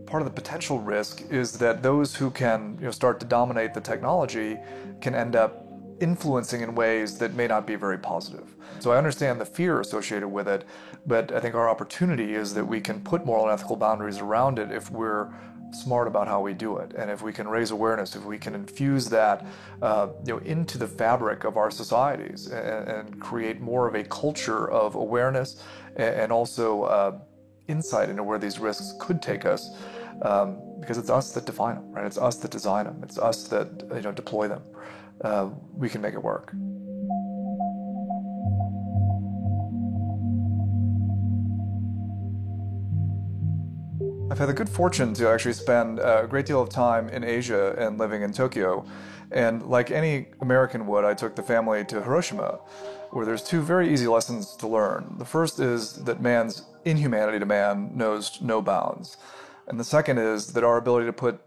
part of the potential risk is that those who can start to dominate the technology can end up influencing in ways that may not be very positive. So I understand the fear associated with it, but I think our opportunity is that we can put moral and ethical boundaries around it if we're smart about how we do it, and if we can raise awareness, if we can infuse that into the fabric of our societies and create more of a culture of awareness and also insight into where these risks could take us, because it's us that define them, right? It's us that design them. It's us that deploy them. We can make it work. I've had the good fortune to actually spend a great deal of time in Asia and living in Tokyo. And like any American would, I took the family to Hiroshima, where there's two very easy lessons to learn. The first is that man's inhumanity to man knows no bounds. And the second is that our ability to put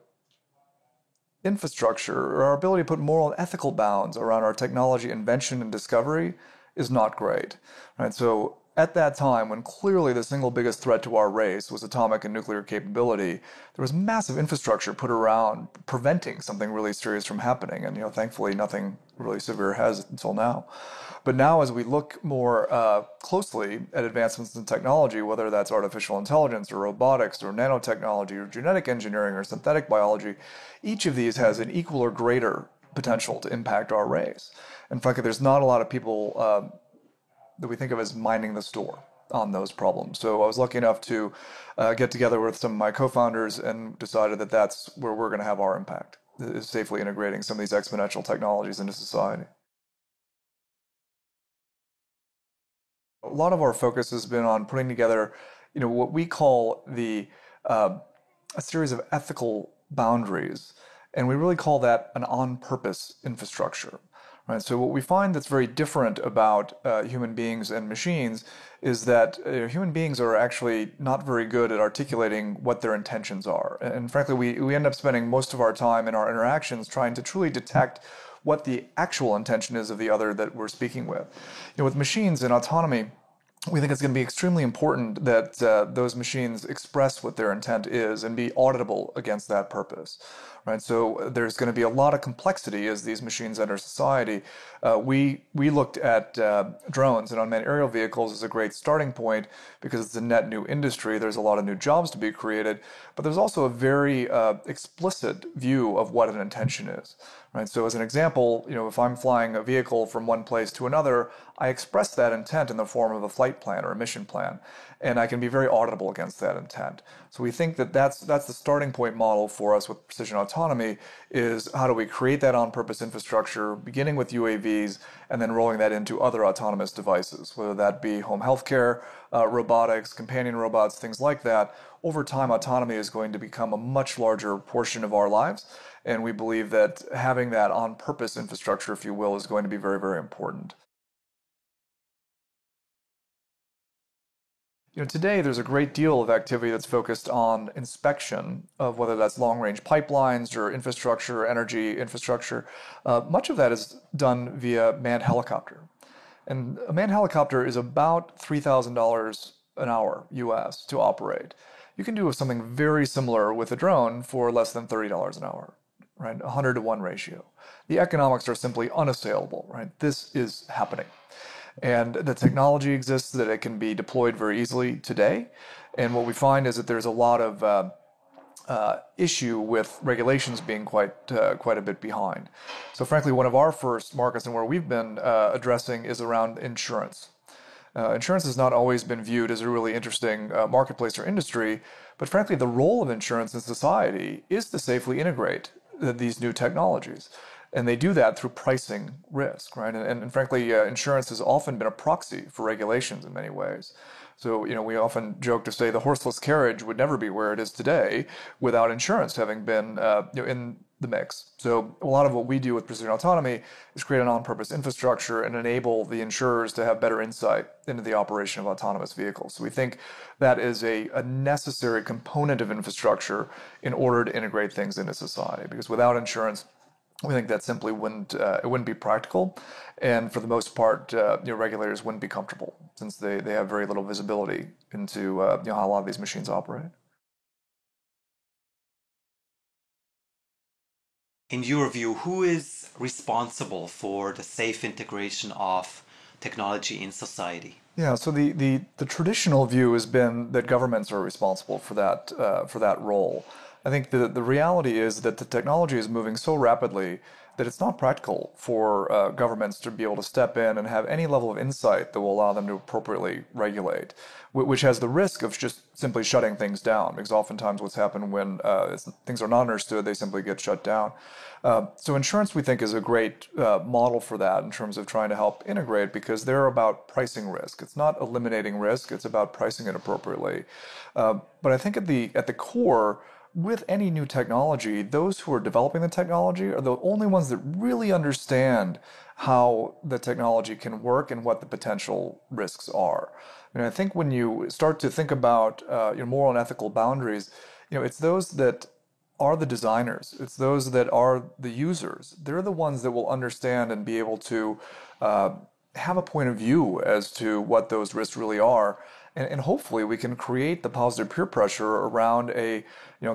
infrastructure, or our ability to put moral and ethical bounds around our technology invention and discovery is not great. Right? So at that time, when clearly the single biggest threat to our race was atomic and nuclear capability, there was massive infrastructure put around preventing something really serious from happening. And thankfully, nothing really severe has until now. But now, as we look more closely at advancements in technology, whether that's artificial intelligence or robotics or nanotechnology or genetic engineering or synthetic biology, each of these has an equal or greater potential to impact our race. And frankly, there's not a lot of people that we think of as minding the store on those problems. So I was lucky enough to get together with some of my co-founders and decided that that's where we're going to have our impact, is safely integrating some of these exponential technologies into society. A lot of our focus has been on putting together, what we call a series of ethical boundaries, and we really call that an on-purpose infrastructure. Right? So what we find that's very different about human beings and machines is that human beings are actually not very good at articulating what their intentions are. And frankly, we end up spending most of our time in our interactions trying to truly detect what the actual intention is of the other that we're speaking with. With machines and autonomy, we think it's going to be extremely important that those machines express what their intent is and be auditable against that purpose. Right? So there's going to be a lot of complexity as these machines enter society. We looked at drones and unmanned aerial vehicles as a great starting point because it's a net new industry. There's a lot of new jobs to be created, but there's also a very explicit view of what an intention is. Right? So as an example, if I'm flying a vehicle from one place to another, I express that intent in the form of a flight plan or a mission plan, and I can be very auditable against that intent. So we think that that's the starting point model for us with precision autonomy, is how do we create that on-purpose infrastructure, beginning with UAVs and then rolling that into other autonomous devices, whether that be home healthcare, robotics, companion robots, things like that. Over time, autonomy is going to become a much larger portion of our lives, and we believe that having that on-purpose infrastructure, if you will, is going to be very, very important. Today there's a great deal of activity that's focused on inspection of whether that's long-range pipelines or infrastructure, energy infrastructure. Much of that is done via manned helicopter. And a manned helicopter is about $3,000 an hour US to operate. You can do something very similar with a drone for less than $30 an hour, right? 100 to 1 ratio. The economics are simply unassailable, right? This is happening. And the technology exists that it can be deployed very easily today. And what we find is that there's a lot of issue with regulations being quite a bit behind. So frankly, one of our first markets and where we've been addressing is around insurance. Insurance has not always been viewed as a really interesting marketplace or industry, but frankly, the role of insurance in society is to safely integrate these new technologies. And they do that through pricing risk, right? And frankly, insurance has often been a proxy for regulations in many ways. So, we often joke to say the horseless carriage would never be where it is today without insurance having been in the mix. So a lot of what we do with precision autonomy is create an on-purpose infrastructure and enable the insurers to have better insight into the operation of autonomous vehicles. So we think that is a necessary component of infrastructure in order to integrate things into society, because without insurance, we think that simply wouldn't be practical, and for the most part, regulators wouldn't be comfortable since they have very little visibility into how a lot of these machines operate. In your view, who is responsible for the safe integration of technology in society? Yeah, so the traditional view has been that governments are responsible for that role. I think the reality is that the technology is moving so rapidly that it's not practical for governments to be able to step in and have any level of insight that will allow them to appropriately regulate, which has the risk of just simply shutting things down. Because oftentimes what's happened when things are not understood, they simply get shut down. So insurance, we think, is a great model for that in terms of trying to help integrate because they're about pricing risk. It's not eliminating risk; it's about pricing it appropriately. But I think at the core, with any new technology, those who are developing the technology are the only ones that really understand how the technology can work and what the potential risks are. And I think when you start to think about your moral and ethical boundaries, it's those that are the designers. It's those that are the users. They're the ones that will understand and be able to uh, have a point of view as to what those risks really are. And hopefully we can create the positive peer pressure around a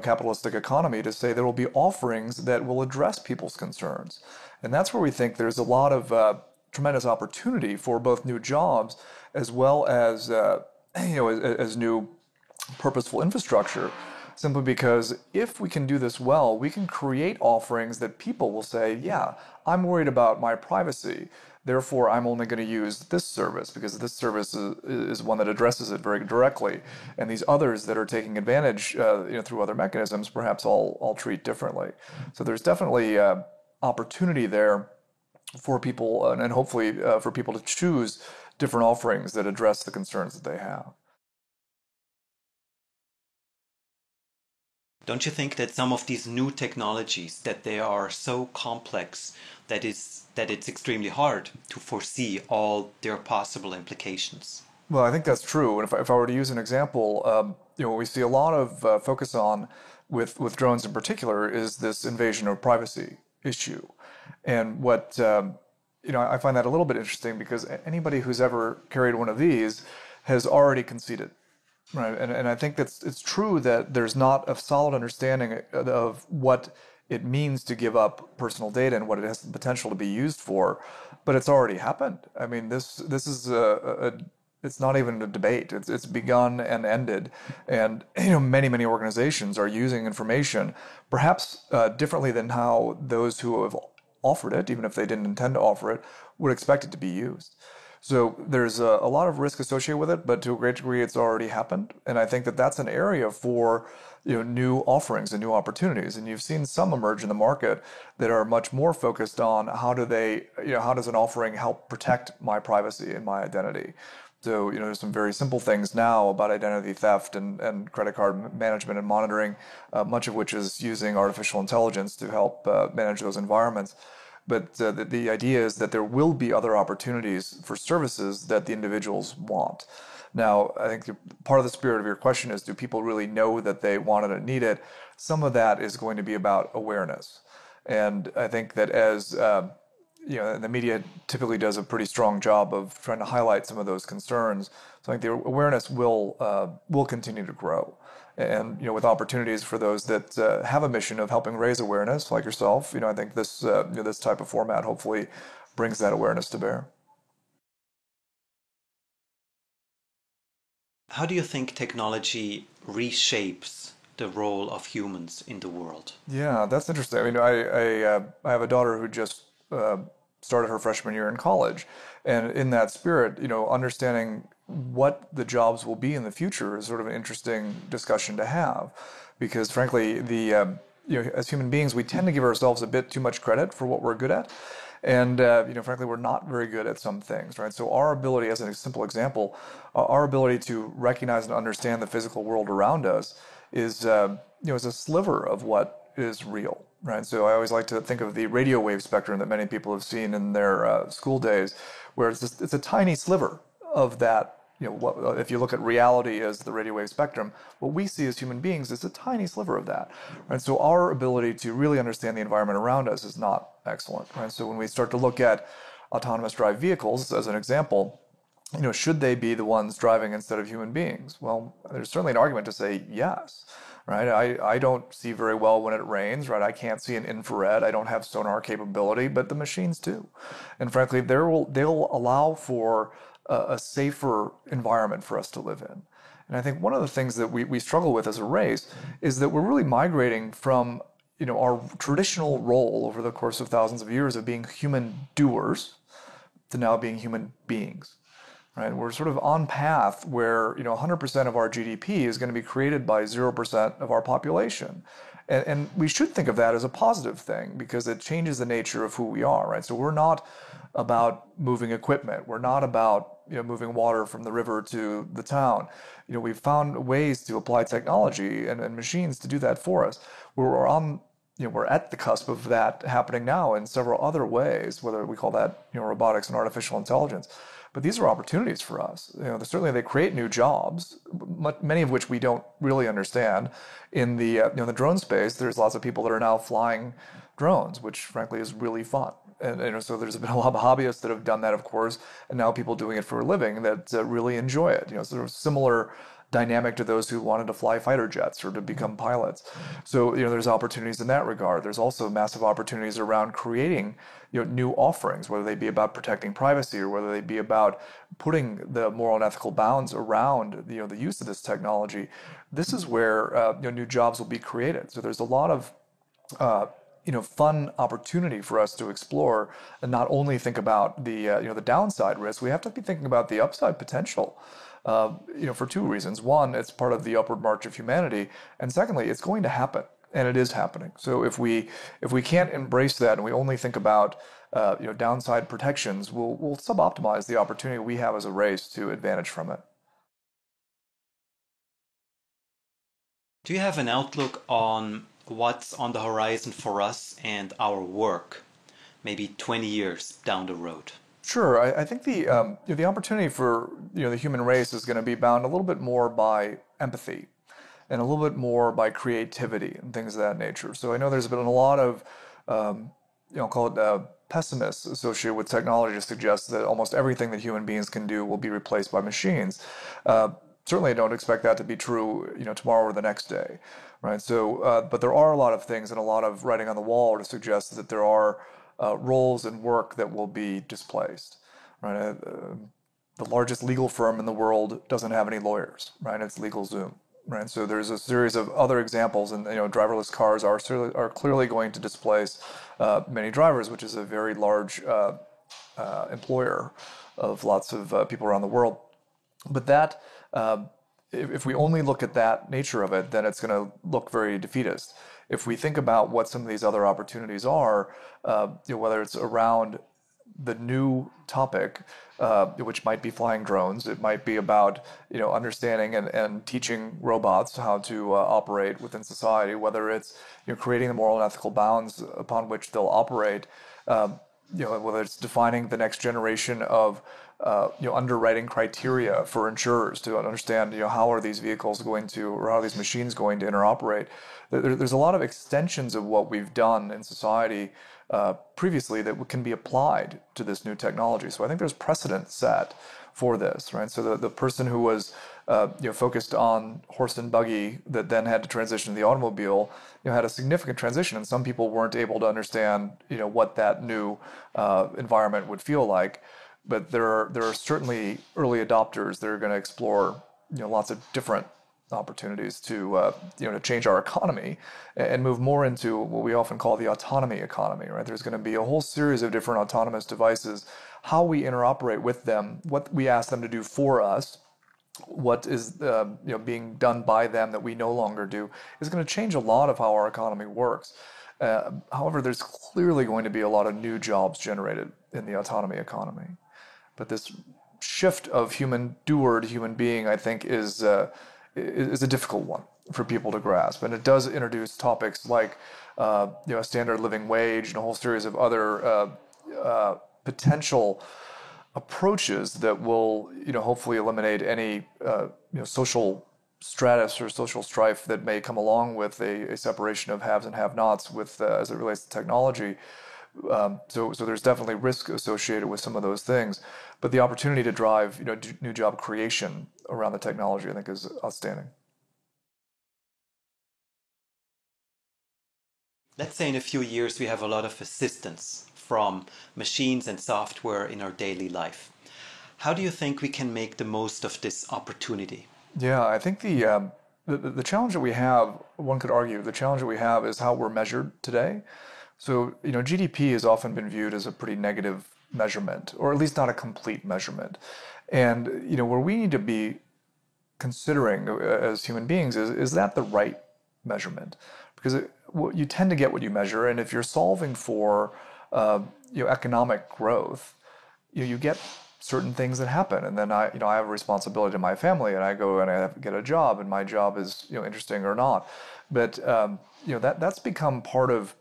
capitalistic economy to say there will be offerings that will address people's concerns. And that's where we think there's a lot of tremendous opportunity for both new jobs as well as as new purposeful infrastructure, simply because if we can do this well, we can create offerings that people will say, yeah, I'm worried about my privacy. Therefore, I'm only going to use this service because this service is one that addresses it very directly. And these others that are taking advantage through other mechanisms, perhaps I'll treat differently. So there's definitely opportunity there for people and hopefully for people to choose different offerings that address the concerns that they have. Don't you think that some of these new technologies that they are so complex that it's extremely hard to foresee all their possible implications? Well, I think that's true. And if I were to use an example, what we see a lot of focus on with drones in particular is this invasion of privacy issue. And what, I find that a little bit interesting because anybody who's ever carried one of these has already conceded. Right, and I think it's true that there's not a solid understanding of what it means to give up personal data and what it has the potential to be used for, but it's already happened. I mean, this is it's not even a debate. It's begun and ended, and many organizations are using information, perhaps differently than how those who have offered it, even if they didn't intend to offer it, would expect it to be used. So there's a lot of risk associated with it, but to a great degree, it's already happened. And I think that that's an area for new offerings and new opportunities. And you've seen some emerge in the market that are much more focused on how does an offering help protect my privacy and my identity. So there's some very simple things now about identity theft and credit card management and monitoring, much of which is using artificial intelligence to help manage those environments. But the idea is that there will be other opportunities for services that the individuals want. Now, I think part of the spirit of your question is, do people really know that they want it and need it? Some of that is going to be about awareness. And I think that as the media typically does a pretty strong job of trying to highlight some of those concerns. So I think the awareness will continue to grow, and with opportunities for those that have a mission of helping raise awareness, like yourself. I think this type of format hopefully brings that awareness to bear. How do you think technology reshapes the role of humans in the world? Yeah, that's interesting. I mean, I have a daughter who just started her freshman year in college, and in that spirit, understanding what the jobs will be in the future is sort of an interesting discussion to have, because frankly, as human beings, we tend to give ourselves a bit too much credit for what we're good at. And frankly, we're not very good at some things, right? So our ability, as a simple example, our ability to recognize and understand the physical world around us is a sliver of what is real, right? So I always like to think of the radio wave spectrum that many people have seen in their school days, where it's a tiny sliver of that. If you look at reality as the radio wave spectrum, what we see as human beings is a tiny sliver of that. Right? So our ability to really understand the environment around us is not excellent. Right? So when we start to look at autonomous drive vehicles as an example, should they be the ones driving instead of human beings? Well, there's certainly an argument to say yes. right? I don't see very well when it rains, right? I can't see in infrared. I don't have sonar capability, but the machines do. And frankly, they'll allow for a safer environment for us to live in. And I think one of the things that we struggle with as a race is that we're really migrating from our traditional role over the course of thousands of years of being human doers to now being human beings. Right? We're sort of on path where 100% of our GDP is going to be created by 0% of our population. And we should think of that as a positive thing because it changes the nature of who we are, right? So we're not about moving equipment. We're not about moving water from the river to the town. We've found ways to apply technology and machines to do that for us. We're at the cusp of that happening now in several other ways, whether we call that robotics and artificial intelligence. But these are opportunities for us. Certainly they create new jobs, many of which we don't really understand. In the drone space, there's lots of people that are now flying drones, which frankly is really fun. And so there's been a lot of hobbyists that have done that, of course, and now people doing it for a living that really enjoy it. Sort of similar dynamic to those who wanted to fly fighter jets or to become pilots. So there's opportunities in that regard. There's also massive opportunities around creating new offerings, whether they be about protecting privacy or whether they be about putting the moral and ethical bounds around the use of this technology. This is where new jobs will be created. So there's a lot of fun opportunity for us to explore and not only think about the downside risk. We have to be thinking about the upside potential. For two reasons. One, it's part of the upward march of humanity, and secondly, it's going to happen, and it is happening. So if we can't embrace that and we only think about downside protections, we'll suboptimize the opportunity we have as a race to advantage from it. Do you have an outlook on what's on the horizon for us and our work, maybe 20 years down the road? Sure, I think the opportunity for the human race is going to be bound a little bit more by empathy, and a little bit more by creativity and things of that nature. So I know there's been a lot of call it pessimists associated with technology to suggest that almost everything that human beings can do will be replaced by machines. Certainly, I don't expect that to be true tomorrow or the next day, right? So, but there are a lot of things and a lot of writing on the wall to suggest that there are roles and work that will be displaced, right? The largest legal firm in the world doesn't have any lawyers, right? It's LegalZoom, right? So there's a series of other examples, and driverless cars are clearly going to displace many drivers, which is a very large employer of lots of people around the world. But that, if we only look at that nature of it, then it's going to look very defeatist. If we think about what some of these other opportunities are, whether it's around the new topic, which might be flying drones, it might be about understanding and teaching robots how to operate within society, whether it's creating the moral and ethical bounds upon which they'll operate, whether it's defining the next generation of underwriting criteria for insurers to understand how are these vehicles going to, or how are these machines going to interoperate. There's a lot of extensions of what we've done in society previously that can be applied to this new technology. So I think there's precedent set for this, right? So the person who was focused on horse and buggy that then had to transition to the automobile, had a significant transition, and some people weren't able to understand what that new environment would feel like. But there are certainly early adopters that are going to explore lots of different opportunities to to change our economy and move more into what we often call the autonomy economy, right? There's going to be a whole series of different autonomous devices, how we interoperate with them, what we ask them to do for us, what is being done by them that we no longer do, is going to change a lot of how our economy works. However, there's clearly going to be a lot of new jobs generated in the autonomy economy. But this shift of human doer to human being, I think, is a difficult one for people to grasp, and it does introduce topics like a standard living wage and a whole series of other potential approaches that will hopefully eliminate any social stratus or social strife that may come along with a separation of haves and have-nots with as it relates to technology. So there's definitely risk associated with some of those things, but the opportunity to drive new job creation around the technology, I think, is outstanding. let's say in a few years we have a lot of assistance from machines and software in our daily life. How do you think we can make the most of this opportunity? Yeah, I think the challenge that we have, one could argue, the challenge that we have is how we're measured today. So, GDP has often been viewed as a pretty negative measurement, or at least not a complete measurement. And, where we need to be considering as human beings is that the right measurement? Because you tend to get what you measure, and if you're solving for economic growth, you get certain things that happen, and then I have a responsibility to my family, and I go and I get a job, and my job is interesting or not, but that's become part of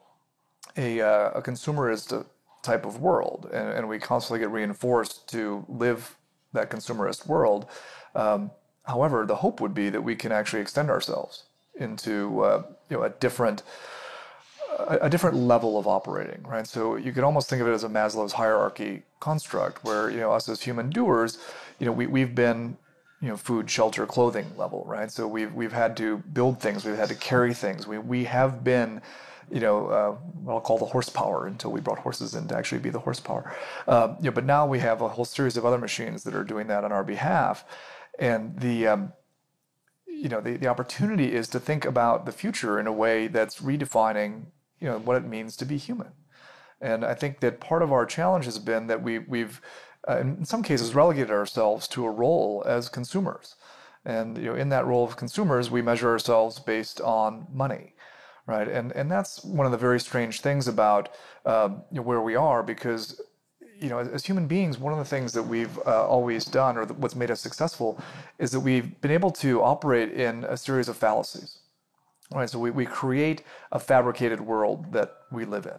a consumerist type of world, and we constantly get reinforced to live that consumerist world. However, the hope would be that we can actually extend ourselves into a different level of operating, right? So you could almost think of it as a Maslow's hierarchy construct, where us as human doers, we've been food, shelter, clothing level, right? So we've had to build things, we've had to carry things, we have been what I'll call the horsepower until we brought horses in to actually be the horsepower. But now we have a whole series of other machines that are doing that on our behalf, and the opportunity is to think about the future in a way that's redefining what it means to be human. And I think that part of our challenge has been that we've in some cases relegated ourselves to a role as consumers. And in that role of consumers, we measure ourselves based on money, right? And that's one of the very strange things about where we are, because as human beings, one of the things that we've always done, or what's made us successful, is that we've been able to operate in a series of fallacies. Right, so we create a fabricated world that we live in,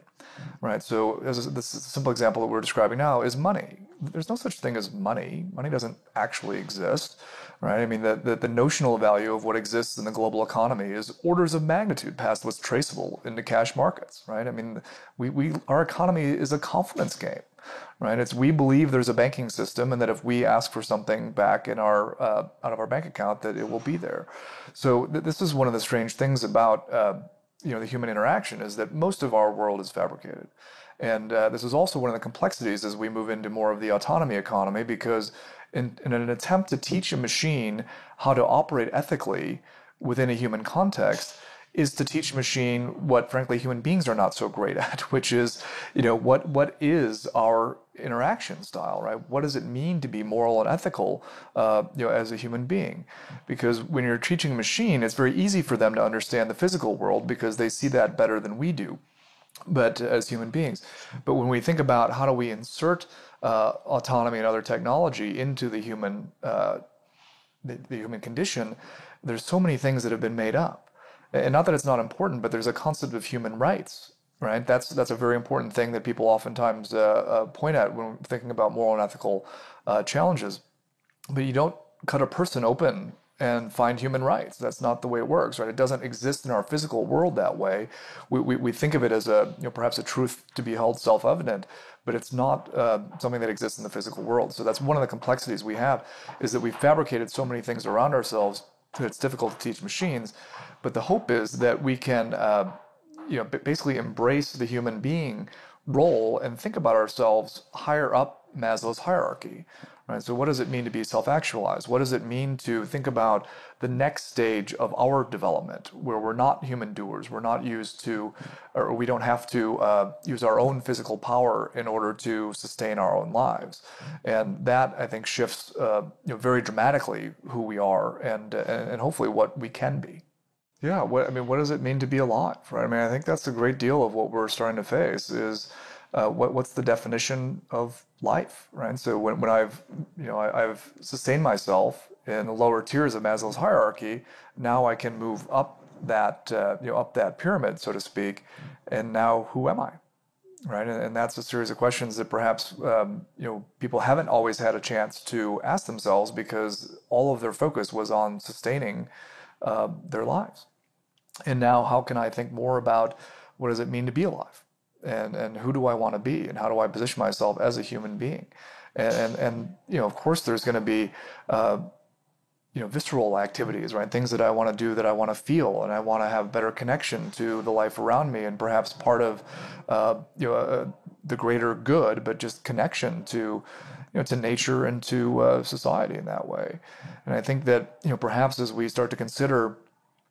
right? So this simple example that we're describing now is money. There's no such thing as money. Money doesn't actually exist, right? I mean, the notional value of what exists in the global economy is orders of magnitude past what's traceable into cash markets, right? I mean, our economy is a confidence game, right? We believe there's a banking system, and that if we ask for something back in our out of our bank account, that it will be there. So this is one of the strange things about the human interaction, is that most of our world is fabricated, and this is also one of the complexities as we move into more of the autonomy economy, because in an attempt to teach a machine how to operate ethically within a human context, is to teach a machine what, frankly, human beings are not so great at, which is, what is our interaction style, right? What does it mean to be moral and ethical, as a human being? Because when you're teaching a machine, it's very easy for them to understand the physical world because they see that better than we do, but as human beings. But when we think about how do we insert autonomy and other technology into the human condition, there's so many things that have been made up. And not that it's not important, but there's a concept of human rights, right? That's a very important thing that people oftentimes point at when thinking about moral and ethical challenges. But you don't cut a person open and find human rights. That's not the way it works, right? It doesn't exist in our physical world that way. We think of it as perhaps a truth to be held self-evident, but it's not something that exists in the physical world. So that's one of the complexities we have, is that we've fabricated so many things around ourselves that it's difficult to teach machines. But the hope is that we can, basically embrace the human being role and think about ourselves higher up Maslow's hierarchy, right? So what does it mean to be self-actualized? What does it mean to think about the next stage of our development, where we're not human doers, we're not used to, or we don't have to use our own physical power in order to sustain our own lives? And that, I think, shifts very dramatically who we are, and hopefully what we can be. Yeah, what does it mean to be alive, right? I mean, I think that's a great deal of what we're starting to face is what's the definition of life, right? So when I've sustained myself in the lower tiers of Maslow's hierarchy, now I can move up that up that pyramid, so to speak, and now who am I, right? And that's a series of questions that perhaps people haven't always had a chance to ask themselves, because all of their focus was on sustaining their lives. And now, how can I think more about what does it mean to be alive, and who do I want to be, and how do I position myself as a human being? And of course, there's going to be visceral activities, right? Things that I want to do, that I want to feel, and I want to have better connection to the life around me, and perhaps part of, the greater good, but just connection to nature and to society in that way. And I think that, perhaps as we start to consider,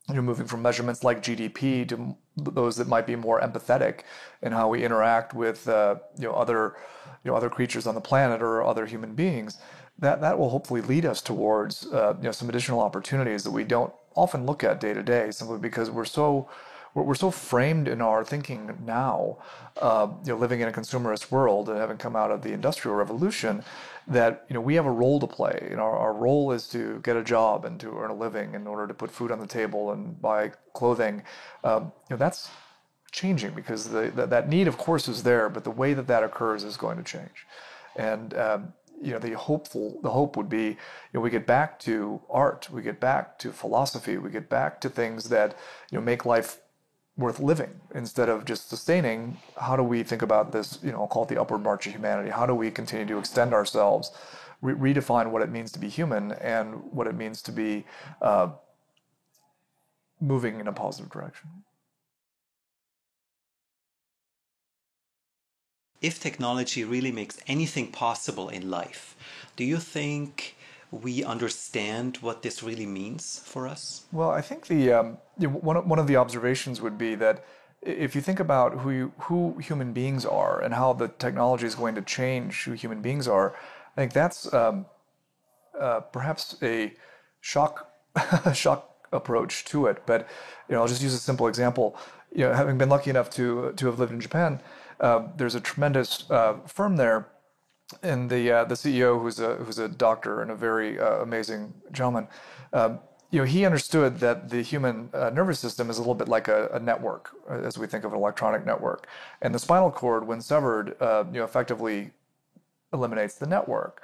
moving from measurements like GDP to those that might be more empathetic in how we interact with, other creatures on the planet or other human beings, that will hopefully lead us towards, some additional opportunities that we don't often look at day to day, simply because we're so framed in our thinking now, living in a consumerist world and having come out of the Industrial Revolution, that we have a role to play. Our role is to get a job and to earn a living in order to put food on the table and buy clothing. That's changing, because that need, of course, is there, but the way that occurs is going to change. And the hope would be, we get back to art, we get back to philosophy, we get back to things that make life worth living instead of just sustaining. How do we think about this? I'll call it the upward march of humanity. How do we continue to extend ourselves, redefine what it means to be human and what it means to be moving in a positive direction? If technology really makes anything possible in life, do you think we understand what this really means for us? Well, I think one of the observations would be that if you think about who human beings are and how the technology is going to change who human beings are, I think that's perhaps a shock shock approach to it. But I'll just use a simple example. Having been lucky enough to have lived in Japan, there's a tremendous firm there, and the CEO, who's a doctor and a very amazing gentleman. He understood that the human nervous system is a little bit like a network, as we think of an electronic network, and the spinal cord, when severed, effectively eliminates the network.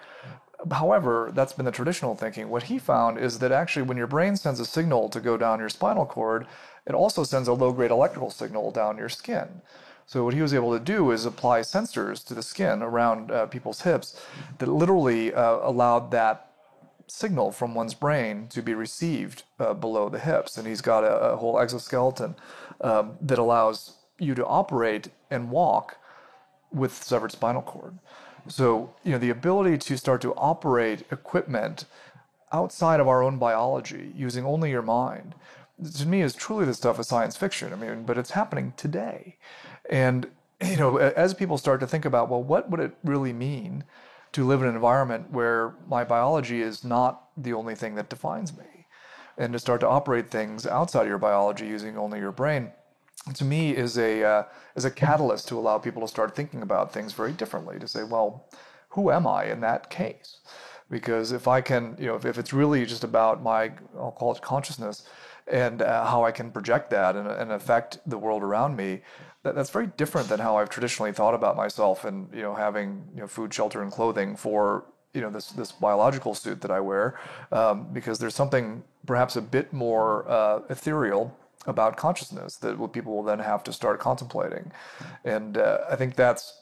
However, that's been the traditional thinking. What he found is that actually, when your brain sends a signal to go down your spinal cord, it also sends a low-grade electrical signal down your skin. So what he was able to do is apply sensors to the skin around people's hips that literally allowed that signal from one's brain to be received below the hips. And he's got a whole exoskeleton that allows you to operate and walk with severed spinal cord. So, the ability to start to operate equipment outside of our own biology using only your mind, to me, is truly the stuff of science fiction. I mean, but it's happening today. And, as people start to think about, well, what would it really mean to live in an environment where my biology is not the only thing that defines me, and to start to operate things outside of your biology using only your brain, to me is a catalyst to allow people to start thinking about things very differently, to say, well, who am I in that case? Because if I can, if it's really just about my, I'll call it consciousness, and how I can project that and affect the world around me, that's very different than how I've traditionally thought about myself, and having food, shelter, and clothing for this biological suit that I wear, because there's something perhaps a bit more ethereal about consciousness that people will then have to start contemplating. And I think that's,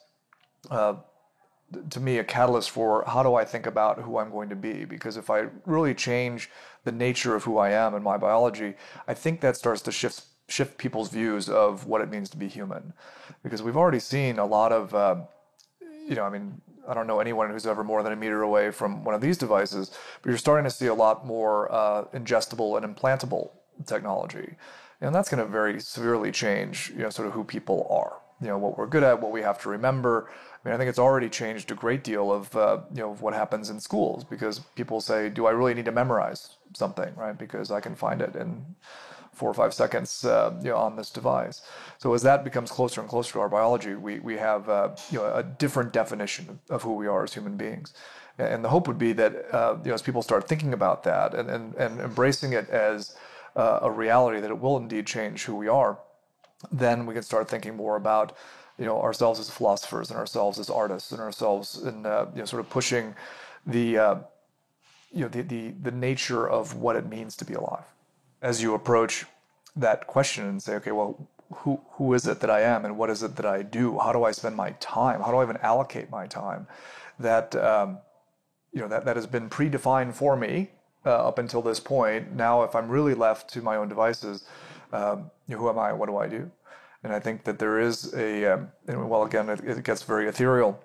to me, a catalyst for how do I think about who I'm going to be. Because if I really change the nature of who I am and my biology, I think that starts to shift people's views of what it means to be human. Because we've already seen a lot of, I don't know anyone who's ever more than a meter away from one of these devices, but you're starting to see a lot more ingestible and implantable technology. And that's going to very severely change, sort of who people are, what we're good at, what we have to remember. I mean, I think it's already changed a great deal of, what happens in schools, because people say, do I really need to memorize something, right? Because I can find it in 4 or 5 seconds, on this device. So as that becomes closer and closer to our biology, we have, a different definition of who we are as human beings. And the hope would be that, as people start thinking about that and embracing it as a reality, that it will indeed change who we are, then we can start thinking more about, ourselves as philosophers and ourselves as artists and ourselves in, sort of pushing the nature of what it means to be alive. As you approach that question and say, okay, well, who is it that I am, and what is it that I do? How do I spend my time? How do I even allocate my time? That that has been predefined for me up until this point. Now, if I'm really left to my own devices, who am I? What do I do? And I think that there is well, again, it gets very ethereal.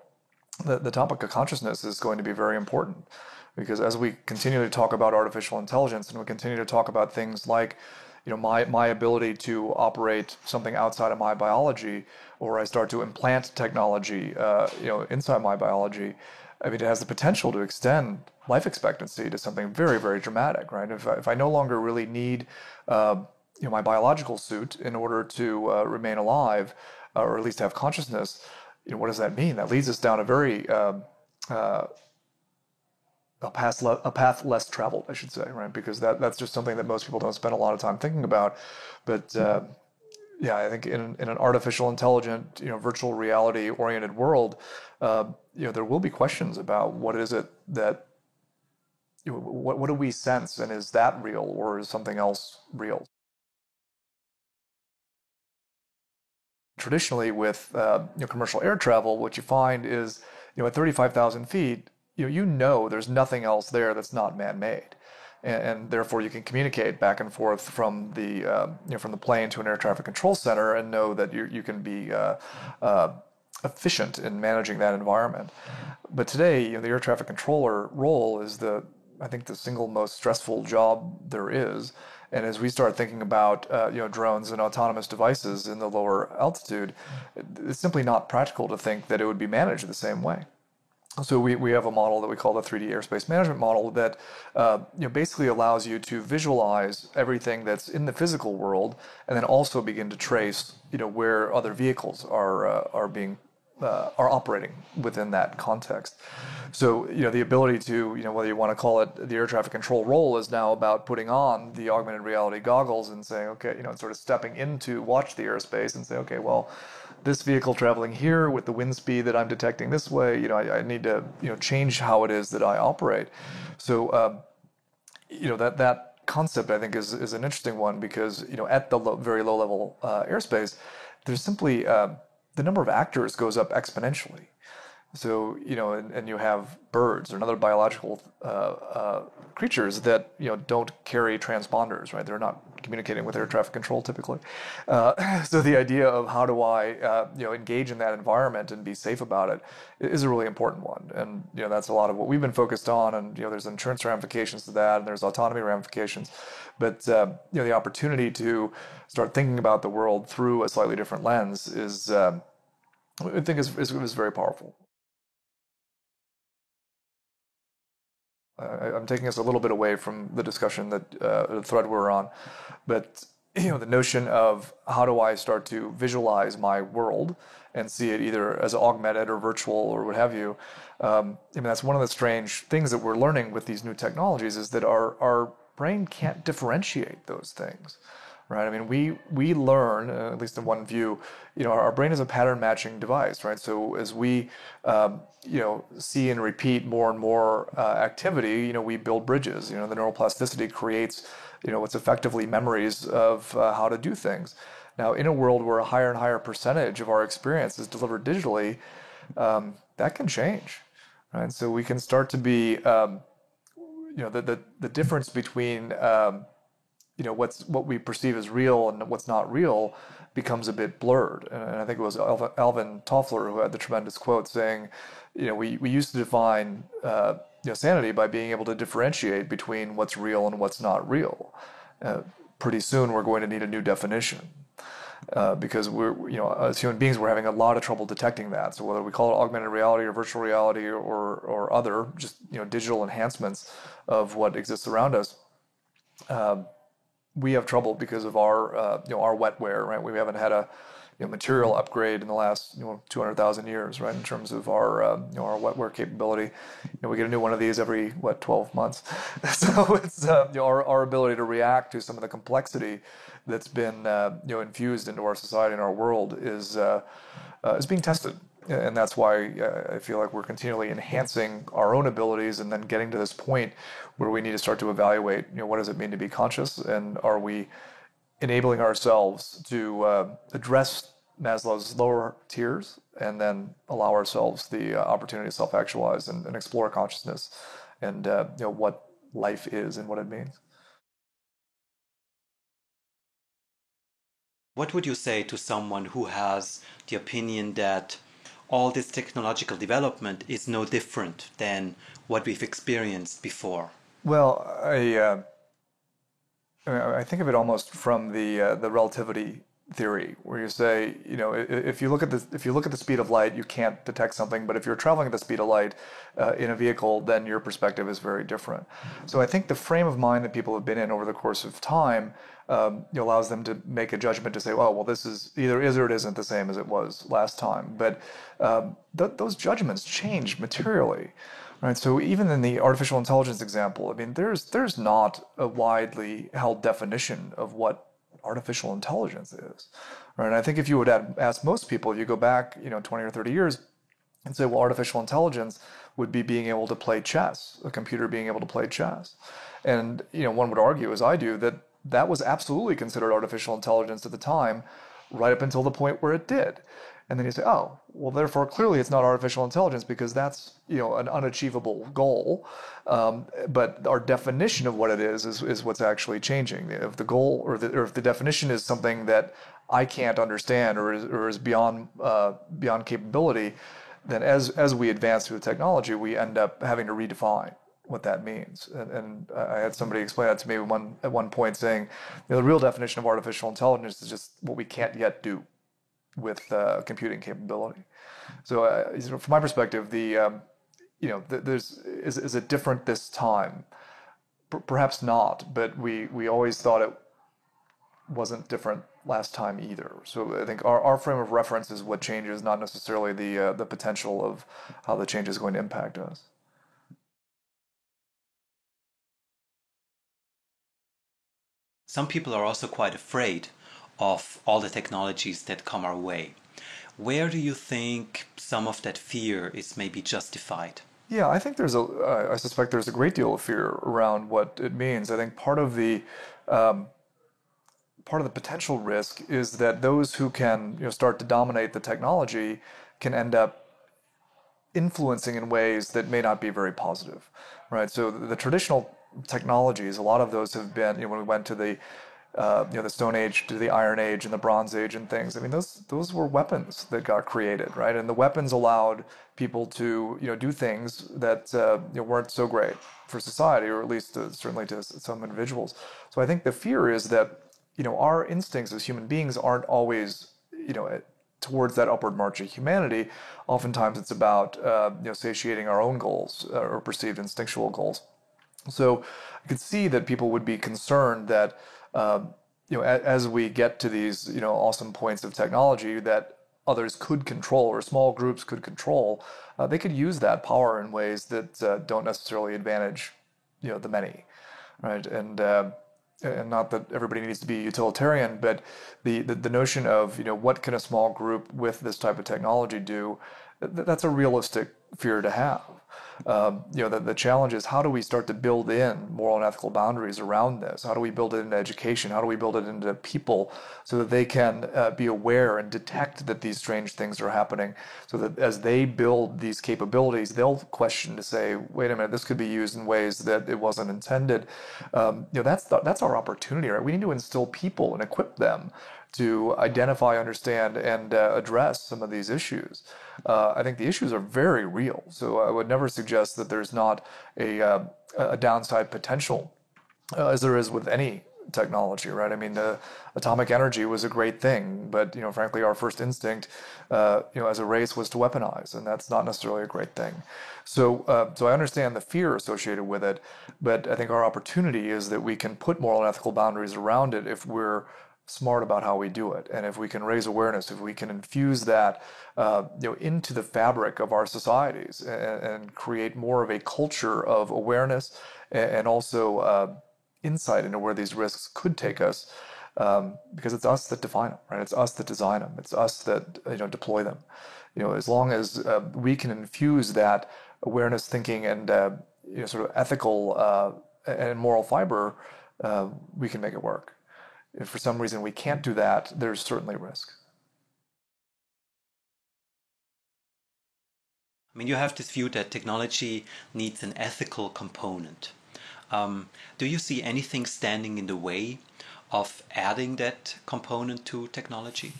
The topic of consciousness is going to be very important because as we continue to talk about artificial intelligence and we continue to talk about things like, my ability to operate something outside of my biology, or I start to implant technology, inside my biology, I mean, it has the potential to extend life expectancy to something very, very dramatic, right? If I no longer really need, my biological suit in order to remain alive, or at least have consciousness, what does that mean? That leads us down a very a path less traveled, I should say, right? Because that's just something that most people don't spend a lot of time thinking about. But yeah, I think in an artificial intelligent, virtual reality oriented world, there will be questions about what is it that, what do we sense, and is that real, or is something else real? Traditionally, with commercial air travel, what you find is, at 35,000 feet, there's nothing else there that's not man-made, and therefore you can communicate back and forth from the plane to an air traffic control center and know that you can be efficient in managing that environment. But today, the air traffic controller role is I think the single most stressful job there is. And as we start thinking about drones and autonomous devices in the lower altitude, it's simply not practical to think that it would be managed the same way. So we have a model that we call the 3D airspace management model that basically allows you to visualize everything that's in the physical world, and then also begin to trace where other vehicles are operating within that context. So the ability to whether you want to call it the air traffic control role is now about putting on the augmented reality goggles and saying, okay, and sort of stepping into watch the airspace and say, okay, well, this vehicle traveling here with the wind speed that I'm detecting this way, I need to change how it is that I operate. So that concept, I think, is an interesting one because at the very low level airspace, there's simply the number of actors goes up exponentially. So, and you have birds or other biological creatures that, don't carry transponders, right? They're not communicating with air traffic control typically. So the idea of how do I, engage in that environment and be safe about it is a really important one. And, that's a lot of what we've been focused on. And, there's insurance ramifications to that, and there's autonomy ramifications. But, the opportunity to start thinking about the world through a slightly different lens is, I think is very powerful. I'm taking us a little bit away from the discussion that the thread we're on, but the notion of how do I start to visualize my world and see it either as augmented or virtual or what have you. I mean, that's one of the strange things that we're learning with these new technologies is that our brain can't differentiate those things. Right. I mean, we learn, at least in one view, our brain is a pattern matching device, right? So as we, see and repeat more and more activity, we build bridges. The neuroplasticity creates, what's effectively memories of how to do things. Now, in a world where a higher and higher percentage of our experience is delivered digitally, that can change, right? So we can start to be, the difference between what we perceive as real and what's not real becomes a bit blurred. And I think it was Alvin Toffler who had the tremendous quote saying, we used to define sanity by being able to differentiate between what's real and what's not real. Pretty soon we're going to need a new definition. Because as human beings, we're having a lot of trouble detecting that. So whether we call it augmented reality or virtual reality or other just digital enhancements of what exists around us, we have trouble because of our wetware, right? We haven't had a material upgrade in the last 200,000 years, right? In terms of our our wetware capability, we get a new one of these every 12 months. So it's our ability to react to some of the complexity that's been infused into our society and our world is being tested. And that's why I feel like we're continually enhancing our own abilities and then getting to this point where we need to start to evaluate, what does it mean to be conscious? And are we enabling ourselves to address Maslow's lower tiers and then allow ourselves the opportunity to self-actualize and explore consciousness and what life is and what it means. What would you say to someone who has the opinion that all this technological development is no different than what we've experienced before? Well, I think of it almost from the relativity theory, where you say, if you look at the speed of light, you can't detect something, but if you're traveling at the speed of light in a vehicle, then your perspective is very different. So I think the frame of mind that people have been in over the course of time allows them to make a judgment to say, oh, well, this is either is or it isn't the same as it was last time. But those judgments change materially. Right, so even in the artificial intelligence example, I mean, there's not a widely held definition of what artificial intelligence is, right? And I think if you would ask most people, if you go back, 20 or 30 years, and say, well, artificial intelligence would be being able to play chess, a computer being able to play chess, and one would argue, as I do, that that was absolutely considered artificial intelligence at the time, right up until the point where it did. And then you say, oh, well, therefore, clearly it's not artificial intelligence because that's, an unachievable goal. But our definition of what it is what's actually changing. If the goal or if the definition is something that I can't understand or is beyond capability, then as we advance through the technology, we end up having to redefine what that means. And I had somebody explain that to me at one point, saying, the real definition of artificial intelligence is just what we can't yet do with computing capability. So, from my perspective, is it different this time? Perhaps not, but we always thought it wasn't different last time either. So I think our frame of reference is what changes, not necessarily the potential of how the change is going to impact us. Some people are also quite afraid of all the technologies that come our way. Where do you think some of that fear is maybe justified? Yeah, I think I suspect there's a great deal of fear around what it means. I think um, part of the potential risk is that those who can, start to dominate the technology can end up influencing in ways that may not be very positive, right? So the traditional technologies, a lot of those have been, when we went to the Stone Age to the Iron Age and the Bronze Age and things. I mean, those were weapons that got created, right? And the weapons allowed people to, do things that weren't so great for society, or at least certainly to some individuals. So I think the fear is that, our instincts as human beings aren't always, towards that upward march of humanity. Oftentimes, it's about satiating our own goals or perceived instinctual goals. So I could see that people would be concerned that, as we get to these, awesome points of technology that others could control or small groups could control, they could use that power in ways that don't necessarily advantage, the many, right? And not that everybody needs to be utilitarian, but the notion of, what can a small group with this type of technology do, that's a realistic fear to have. The challenge is, how do we start to build in moral and ethical boundaries around this? How do we build it into education? How do we build it into people so that they can be aware and detect that these strange things are happening, so that as they build these capabilities, they'll question to say, wait a minute, this could be used in ways that it wasn't intended. That's our opportunity, right? We need to instill people and equip them to identify, understand, and address some of these issues. I think the issues are very real, so I would never suggest that there's not a downside potential, as there is with any technology, right? I mean, atomic energy was a great thing, but frankly, our first instinct, as a race, was to weaponize, and that's not necessarily a great thing. So I understand the fear associated with it, but I think our opportunity is that we can put moral and ethical boundaries around it if we're smart about how we do it, and if we can raise awareness, if we can infuse that into the fabric of our societies, and create more of a culture of awareness, and also insight into where these risks could take us, because it's us that define them, right? It's us that design them. It's us that deploy them. As long as we can infuse that awareness, thinking, and sort of ethical and moral fiber, we can make it work. If for some reason we can't do that, there's certainly risk. I mean, you have this view that technology needs an ethical component. Do you see anything standing in the way of adding that component to technology?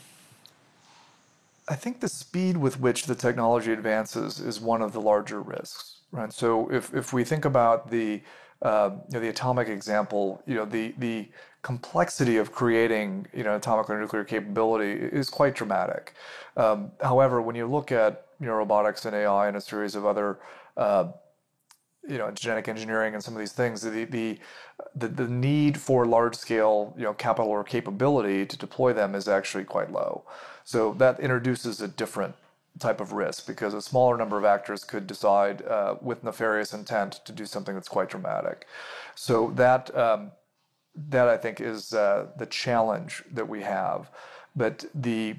I think the speed with which the technology advances is one of the larger risks, right? So if we think about the atomic example, the complexity of creating atomic or nuclear capability is quite dramatic. However, when you look at robotics and AI and a series of other uh, genetic engineering and some of these things, the need for large scale, capital or capability to deploy them is actually quite low. So that introduces a different type of risk because a smaller number of actors could decide with nefarious intent to do something that's quite dramatic. So that I think is the challenge that we have. But the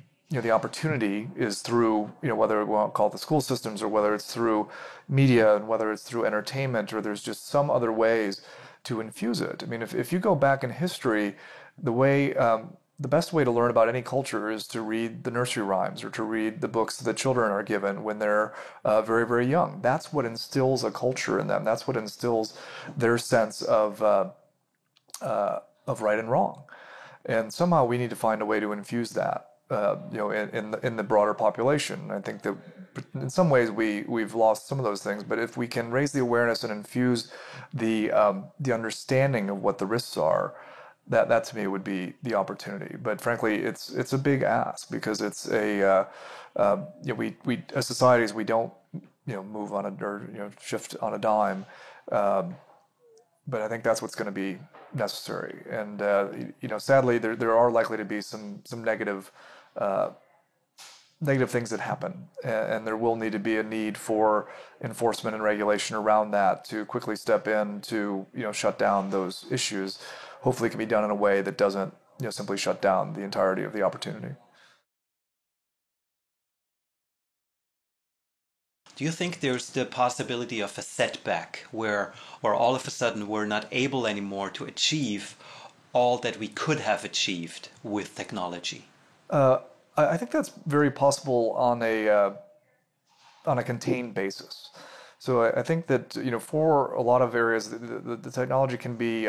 opportunity is through whether we want to call it the school systems or whether it's through media and whether it's through entertainment or there's just some other ways to infuse it. I mean, if you go back in history, the way the best way to learn about any culture is to read the nursery rhymes or to read the books that children are given when they're very, very young. That's what instills a culture in them. That's what instills their sense of right and wrong. And somehow we need to find a way to infuse that, in the broader population. I think that in some ways we've lost some of those things, but if we can raise the awareness and infuse the understanding of what the risks are, that to me would be the opportunity. But frankly, it's a big ask because it's we as societies we don't move on a or shift on a dime. But I think that's what's going to be necessary. And sadly, there are likely to be some uh, negative things that happen, and there will need to be a need for enforcement and regulation around that to quickly step in to shut down those issues. Hopefully, it can be done in a way that doesn't simply shut down the entirety of the opportunity. Do you think there's the possibility of a setback where all of a sudden we're not able anymore to achieve all that we could have achieved with technology? Uh, I think that's very possible on a contained basis. So I think that for a lot of areas, the technology can be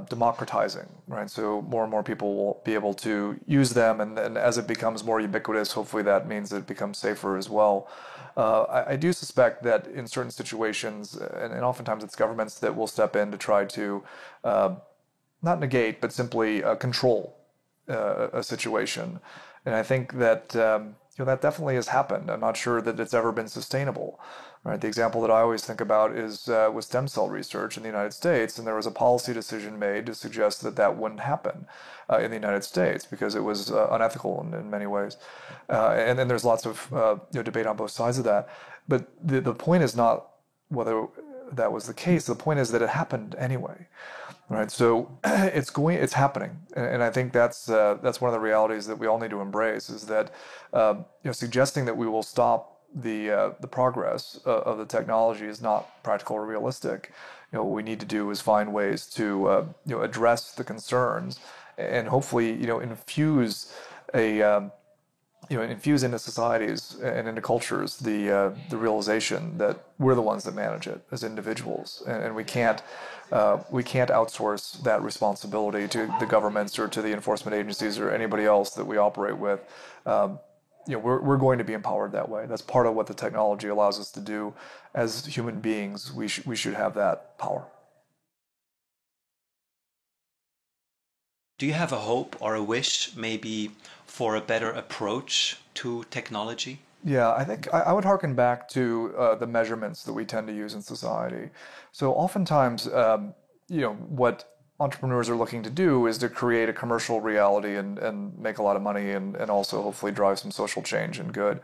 democratizing, right? So more and more people will be able to use them, and as it becomes more ubiquitous, hopefully that means that it becomes safer as well. I do suspect that in certain situations, and oftentimes it's governments that will step in to try to not negate, but simply control a situation. And I think that that definitely has happened. I'm not sure that it's ever been sustainable. Right? The example that I always think about is with stem cell research in the United States, and there was a policy decision made to suggest that that wouldn't happen in the United States because it was unethical in many ways. And then there's lots of debate on both sides of that. But the point is not whether that was the case. The point is that it happened anyway. Right, so it's happening, and I think that's one of the realities that we all need to embrace is that suggesting that we will stop the progress of the technology is not practical or realistic. What we need to do is find ways to address the concerns and hopefully infuse a infuse into societies and into cultures the realization that we're the ones that manage it as individuals, and we can't outsource that responsibility to the governments or to the enforcement agencies or anybody else that we operate with. We're going to be empowered that way. That's part of what the technology allows us to do. As human beings, we should have that power. Do you have a hope or a wish maybe for a better approach to technology? Yeah, I think I would harken back to the measurements that we tend to use in society. So oftentimes, what entrepreneurs are looking to do is to create a commercial reality and make a lot of money and also hopefully drive some social change and good.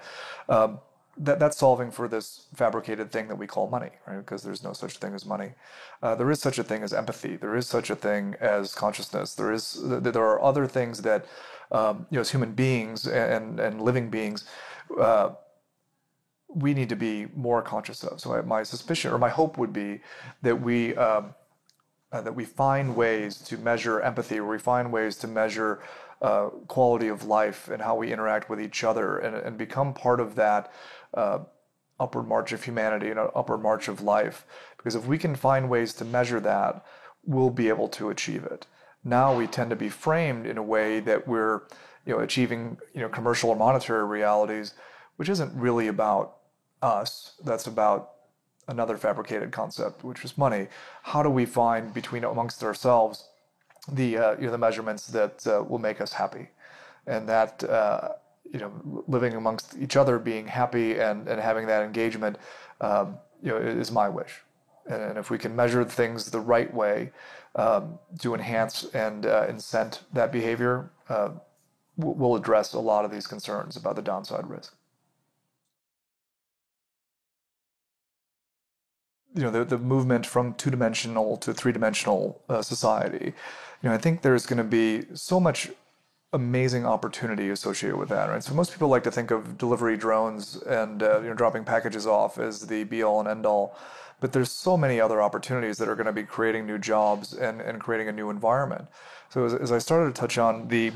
Um, that's solving for this fabricated thing that we call money, right? Because there's no such thing as money. There is such a thing as empathy. There is such a thing as consciousness. There are other things that as human beings and living beings uh, we need to be more conscious of. So my suspicion or my hope would be that we find ways to measure empathy, or we find ways to measure quality of life and how we interact with each other, and become part of that upward march of humanity and an upward march of life. Because if we can find ways to measure that, we'll be able to achieve it. Now we tend to be framed in a way that we're, achieving, commercial or monetary realities, which isn't really about us. That's about another fabricated concept, which is money. How do we find between amongst ourselves the measurements that will make us happy, and that living amongst each other, being happy and having that engagement, is my wish. And if we can measure things the right way to enhance and incent that behavior, we'll address a lot of these concerns about the downside risk. The movement from two-dimensional to three-dimensional society, I think there's going to be so much amazing opportunity associated with that, right? So most people like to think of delivery drones and dropping packages off as the be-all and end-all, but there's so many other opportunities that are going to be creating new jobs and creating a new environment. So as I started to touch on, the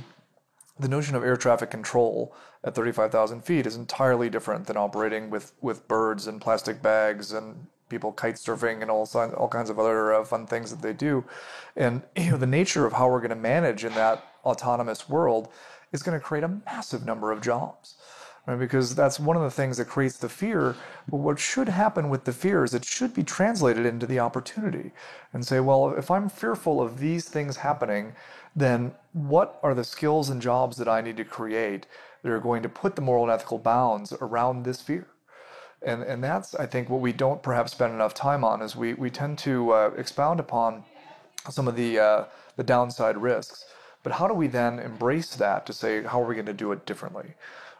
notion of air traffic control at 35,000 feet is entirely different than operating with birds and plastic bags and people kite surfing and all kinds of other fun things that they do. And the nature of how we're going to manage in that autonomous world is going to create a massive number of jobs, right? Because that's one of the things that creates the fear. But what should happen with the fear is it should be translated into the opportunity and say, well, if I'm fearful of these things happening, then what are the skills and jobs that I need to create that are going to put the moral and ethical bounds around this fear? And that's, I think, what we don't perhaps spend enough time on, is we tend to expound upon some of the downside risks. But how do we then embrace that to say, how are we going to do it differently,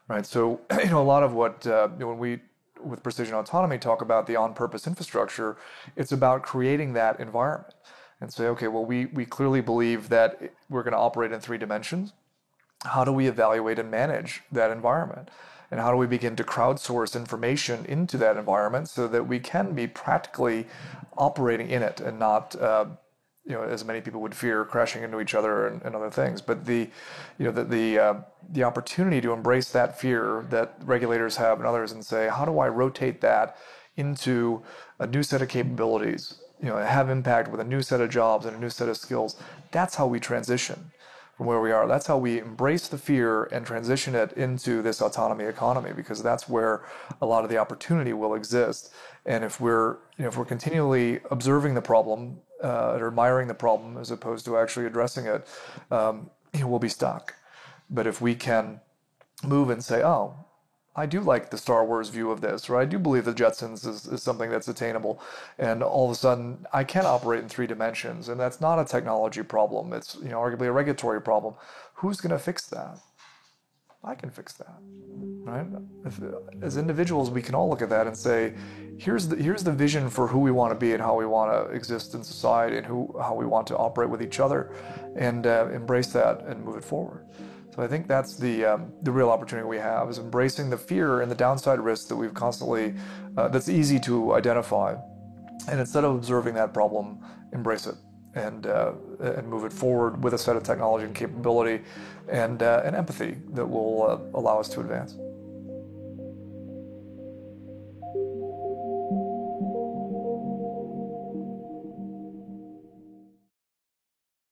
right? So, a lot of what, when we, with precision autonomy, talk about the on-purpose infrastructure, it's about creating that environment and say, okay, well, we clearly believe that we're going to operate in 3 dimensions. How do we evaluate and manage that environment? And how do we begin to crowdsource information into that environment so that we can be practically operating in it and not, as many people would fear, crashing into each other and other things. But the opportunity to embrace that fear that regulators have and others and say, how do I rotate that into a new set of capabilities, have impact with a new set of jobs and a new set of skills? That's how we transition from where we are. That's how we embrace the fear and transition it into this autonomy economy, because that's where a lot of the opportunity will exist. And if we're continually observing the problem or admiring the problem as opposed to actually addressing it, we'll be stuck. But if we can move and say, oh, I do like the Star Wars view of this, or I do believe the Jetsons is something that's attainable, and all of a sudden I can operate in 3 dimensions, and that's not a technology problem. It's arguably a regulatory problem. Who's going to fix that? I can fix that, right? As individuals, we can all look at that and say, here's the vision for who we want to be and how we want to exist in society and how we want to operate with each other, and embrace that and move it forward. So I think that's the real opportunity we have, is embracing the fear and the downside risks that we've constantly, that's easy to identify. And instead of observing that problem, embrace it and move it forward with a set of technology and capability and empathy that will allow us to advance.